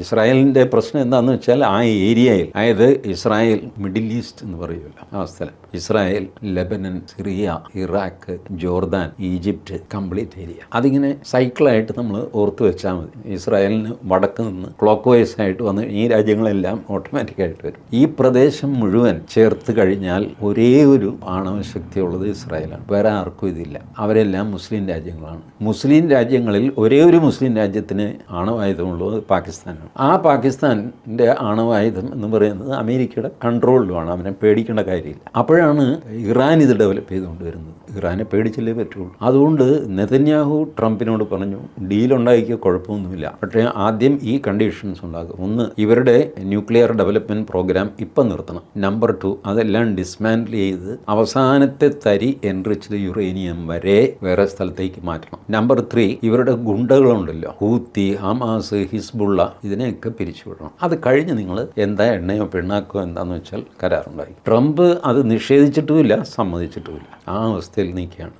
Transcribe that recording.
ഇസ്രായേലിൻ്റെ പ്രശ്നം എന്താണെന്ന് വെച്ചാൽ ആ ഏരിയയിൽ, അതായത് ഇസ്രായേൽ മിഡിൽ ഈസ്റ്റ് എന്ന് പറയുമല്ലോ ആ സ്ഥലം, Israel, Lebanon, Syria, Iraq, Jordan, Egypt, complete area. അതിങ്ങനെ സൈക്കിളായിട്ട് നമ്മൾ ഓർത്ത് വെച്ചാൽ മതി. ഇസ്രായേലിന് വടക്ക് നിന്ന് ക്ലോക്ക് വൈസ് ആയിട്ട് വന്ന് ഈ രാജ്യങ്ങളെല്ലാം ഓട്ടോമാറ്റിക്കായിട്ട് വരും. ഈ പ്രദേശം മുഴുവൻ ചേർത്ത് കഴിഞ്ഞാൽ ഒരേ ഒരു ആണവശക്തിയുള്ളത് ഇസ്രായേലാണ്. വേറെ ആർക്കും ഇതില്ല. അവരെല്ലാം മുസ്ലിം രാജ്യങ്ങളാണ്. മുസ്ലിം രാജ്യങ്ങളിൽ ഒരേ ഒരു മുസ്ലിം രാജ്യത്തിന് ആണവായുധമുള്ളത് പാകിസ്ഥാനാണ്. ആ പാകിസ്ഥാൻ്റെ ആണവായുധം എന്ന് പറയുന്നത് അമേരിക്കയുടെ കൺട്രോളിലുമാണ്. അവനെ പേടിക്കേണ്ട കാര്യമില്ല. അപ്പോഴാണ് ഇറാൻ ഇത് ഡെവലപ്പ് ചെയ്തുകൊണ്ട് വരുന്നത്. ഇറാനെ പേടിച്ചല്ലേ പറ്റുള്ളൂ. അതുകൊണ്ട് നെതന്യാഹു ട്രംപിനോട് പറഞ്ഞു, ഡീലുണ്ടാക്കിയ കുഴപ്പമൊന്നുമില്ല, പക്ഷേ ആദ്യം ഈ കണ്ടീഷൻസ് ഉണ്ടാകും. ഒന്ന്, ഇവരുടെ ന്യൂക്ലിയർ ഡെവലപ്മെൻറ്റ് പ്രോഗ്രാം ഇപ്പം നിർത്തണം. നമ്പർ 2, അതെല്ലാം ഡിസ്മാൻഡിൽ ചെയ്ത് അവസാനത്തെ തരി എൻറിച്ച്ഡ് യുറേനിയം വരെ വേറെ സ്ഥലത്തേക്ക് മാറ്റണം. നമ്പർ 3, ഇവരുടെ ഗുണ്ടകളുണ്ടല്ലോ, ഹൂത്തി, ഹമാസ്, ഹിസ്ബുള്ള, ഇതിനെയൊക്കെ പിരിച്ചുവിടണം. അത് കഴിഞ്ഞ് നിങ്ങൾ എന്താ എണ്ണയോ പിണ്ണാക്കോ എന്താണെന്ന് വെച്ചാൽ കരാറുണ്ടായി. ട്രംപ് അത് നിഷേധിച്ചിട്ടുമില്ല, സമ്മതിച്ചിട്ടുമില്ല. ആ അവസ്ഥയിൽ നിൽക്കുകയാണ്.